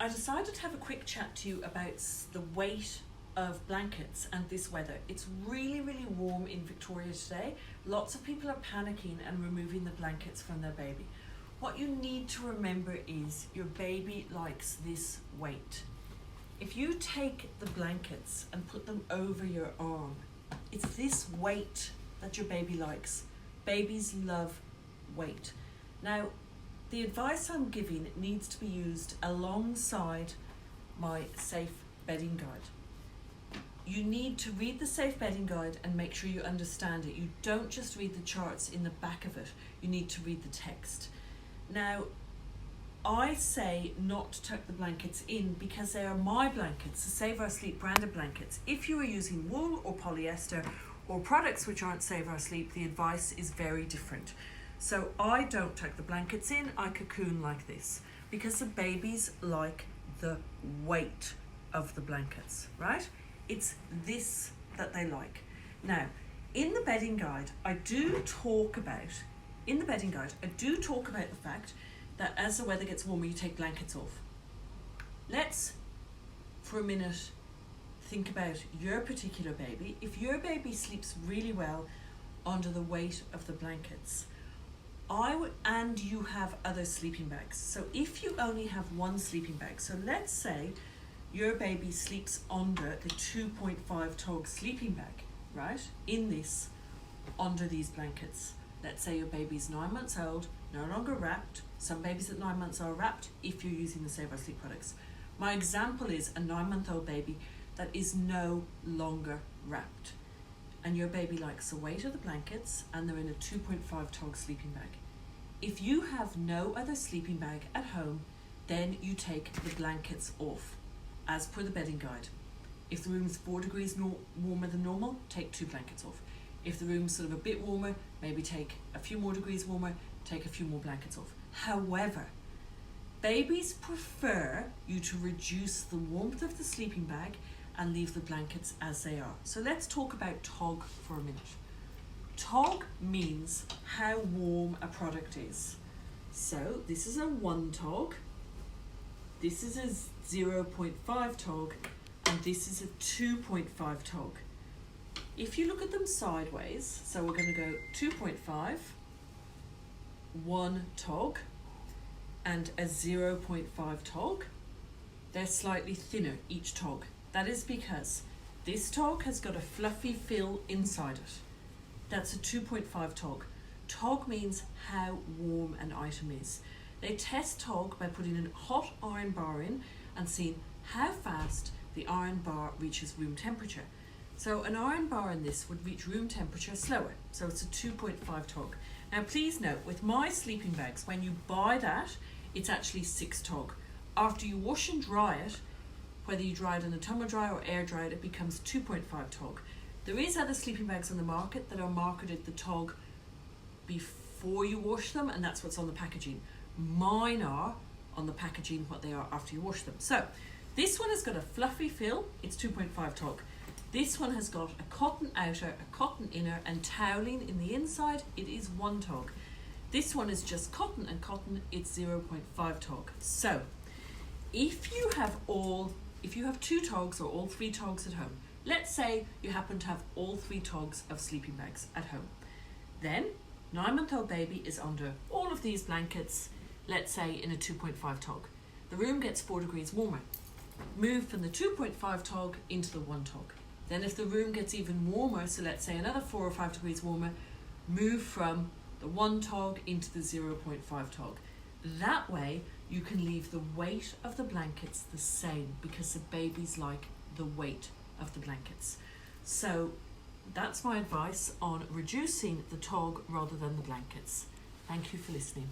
I decided to have a quick chat to you about the weight of blankets and this weather. It's really, really warm in Victoria today. Lots of people are panicking and removing the blankets from their baby. What you need to remember is your baby likes this weight. If you take the blankets and put them over your arm, it's this weight that your baby likes. Babies love weight. Now, the advice I'm giving needs to be used alongside my safe bedding guide. You need to read the safe bedding guide and make sure you understand it. You don't just read the charts in the back of it, you need to read the text. Now, I say not to tuck the blankets in because they are my blankets, the Save Our Sleep branded blankets. If you are using wool or polyester or products which aren't Save Our Sleep, the advice is very different. So I don't tuck the blankets in, I cocoon like this because the babies like the weight of the blankets, right? It's this that they like. Now, in the bedding guide, I do talk about the fact that as the weather gets warmer, you take blankets off. Let's, for a minute, think about your particular baby. If your baby sleeps really well under the weight of the blankets, and you have other sleeping bags. So if you only have one sleeping bag, so let's say your baby sleeps under the 2.5 tog sleeping bag, right? Under these blankets. Let's say your baby's 9 months old, no longer wrapped. Some babies at 9 months are wrapped if you're using the Save Our Sleep products. My example is a 9-month-old baby that is no longer wrapped. And your baby likes the weight of the blankets and they're in a 2.5 tog sleeping bag. If you have no other sleeping bag at home, then you take the blankets off, as per the bedding guide. If the room's 4 degrees warmer than normal, take 2 blankets off. If the room's sort of a bit warmer, maybe take a few more degrees warmer, take a few more blankets off. However, babies prefer you to reduce the warmth of the sleeping bag and leave the blankets as they are. So let's talk about TOG for a minute. TOG means how warm a product is. So this is a 1 TOG, this is a 0.5 TOG, and this is a 2.5 TOG. If you look at them sideways, so we're going to go 2.5, 1 TOG, and a 0.5 TOG. They're slightly thinner, each TOG. That is because this TOG has got a fluffy fill inside it. That's a 2.5 TOG. TOG means how warm an item is. They test TOG by putting a hot iron bar in and seeing how fast the iron bar reaches room temperature. So an iron bar in this would reach room temperature slower. So it's a 2.5 TOG. Now please note, with my sleeping bags, when you buy that, it's actually 6 TOG. After you wash and dry it, whether you dry it in a tumble dryer or air dry it, it becomes 2.5 TOG. There is other sleeping bags on the market that are marketed the TOG before you wash them, and that's what's on the packaging. Mine are on the packaging what they are after you wash them. So this one has got a fluffy fill, it's 2.5 TOG. This one has got a cotton outer, a cotton inner, and toweling in the inside, it is 1 TOG. This one is just cotton and cotton, it's 0.5 TOG. So if you have 2 TOGs or all 3 TOGs at home, let's say you happen to have all 3 TOGs of sleeping bags at home. Then 9-month-old baby is under all of these blankets, let's say in a 2.5 TOG. The room gets 4 degrees warmer. Move from the 2.5 TOG into the 1 TOG. Then if the room gets even warmer, so let's say another 4 or 5 degrees warmer, move from the 1 TOG into the 0.5 TOG. That way you can leave the weight of the blankets the same because the babies like the weight of the blankets. So that's my advice on reducing the TOG rather than the blankets. Thank you for listening.